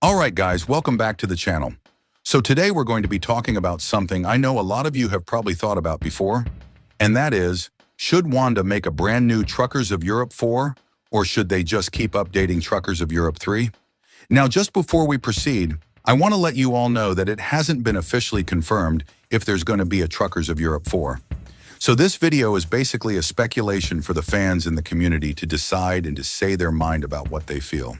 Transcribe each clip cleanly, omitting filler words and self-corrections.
Alright guys, welcome back to the channel. So today we're going to be talking about something I know a lot of you have probably thought about before, and that is, should Wanda make a brand new Truckers of Europe 4, or should they just keep updating Truckers of Europe 3? Now just before we proceed, I want to let you all know that it hasn't been officially confirmed if there's going to be a Truckers of Europe 4. So this video is basically a speculation for the fans in the community to decide and to say their mind about what they feel.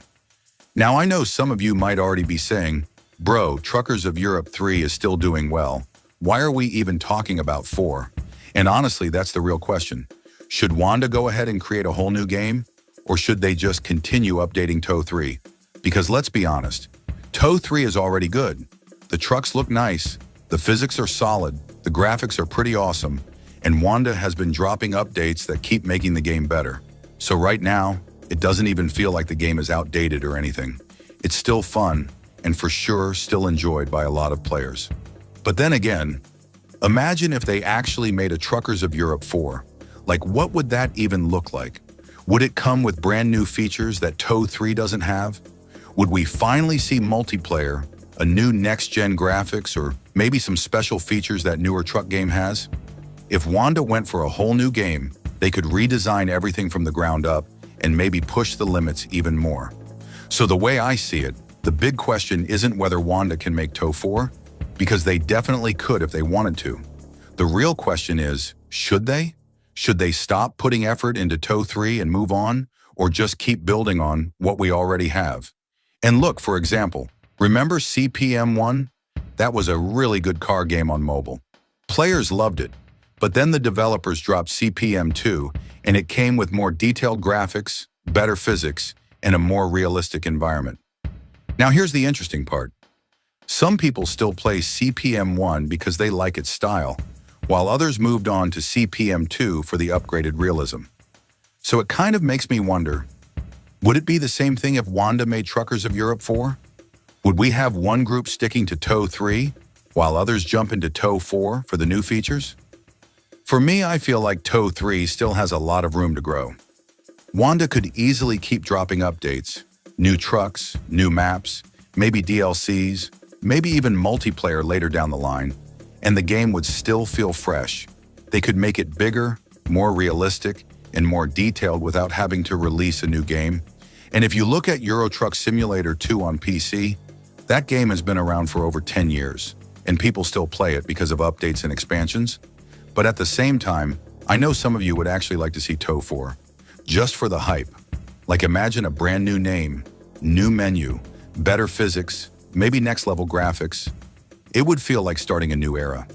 Now I know some of you might already be saying, bro, Truckers of Europe 3 is still doing well. Why are we even talking about 4? And honestly, that's the real question. Should Wanda go ahead and create a whole new game? Or should they just continue updating ToW 3? Because let's be honest, ToW 3 is already good. The trucks look nice, the physics are solid, the graphics are pretty awesome, and Wanda has been dropping updates that keep making the game better. So right now, it doesn't even feel like the game is outdated or anything. It's still fun, and for sure still enjoyed by a lot of players. But then again, imagine if they actually made a Truckers of Europe 4. Like, what would that even look like? Would it come with brand new features that ToW 3 doesn't have? Would we finally see multiplayer, a new next-gen graphics, or maybe some special features that newer truck game has? If Wanda went for a whole new game, they could redesign everything from the ground up and maybe push the limits even more. So the way I see it, the big question isn't whether Wanda can make ToW 4, because they definitely could if they wanted to. The real question is, should they? Should they stop putting effort into ToW 3 and move on, or just keep building on what we already have? And look, for example, remember CPM 1? That was a really good car game on mobile. Players loved it, but then the developers dropped CPM 2, and it came with more detailed graphics, better physics, and a more realistic environment. Now here's the interesting part. Some people still play CPM 1 because they like its style, while others moved on to CPM 2 for the upgraded realism. So it kind of makes me wonder, would it be the same thing if Wanda made Truckers of Europe 4? Would we have one group sticking to ToW 3, while others jump into ToW 4 for the new features? For me, I feel like ToW 3 still has a lot of room to grow. Wanda could easily keep dropping updates, new trucks, new maps, maybe DLCs, maybe even multiplayer later down the line, and the game would still feel fresh. They could make it bigger, more realistic, and more detailed without having to release a new game. And if you look at Euro Truck Simulator 2 on PC, that game has been around for over 10 years, and people still play it because of updates and expansions. But at the same time, I know some of you would actually like to see ToW 4, just for the hype. Like, imagine a brand new name, new menu, better physics, maybe next level graphics. It would feel like starting a new era.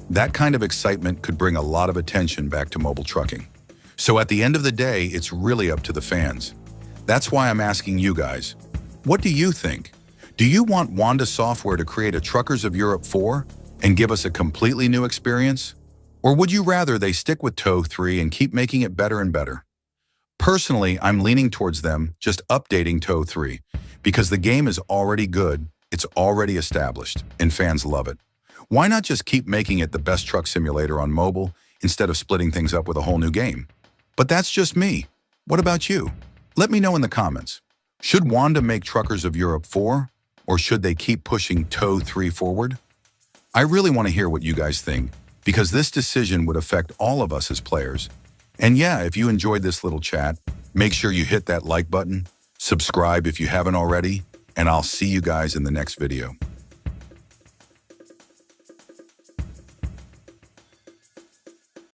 That kind of excitement could bring a lot of attention back to mobile trucking. So at the end of the day, it's really up to the fans. That's why I'm asking you guys, what do you think? Do you want Wanda Software to create a Truckers of Europe 4 and give us a completely new experience? Or would you rather they stick with ToW 3 and keep making it better and better? Personally, I'm leaning towards them just updating ToW 3 because the game is already good, it's already established, and fans love it. Why not just keep making it the best truck simulator on mobile instead of splitting things up with a whole new game? But that's just me. What about you? Let me know in the comments. Should Wanda make Truckers of Europe 4, or should they keep pushing ToW 3 forward? I really want to hear what you guys think, because this decision would affect all of us as players. And yeah, if you enjoyed this little chat, make sure you hit that like button, subscribe if you haven't already, and I'll see you guys in the next video.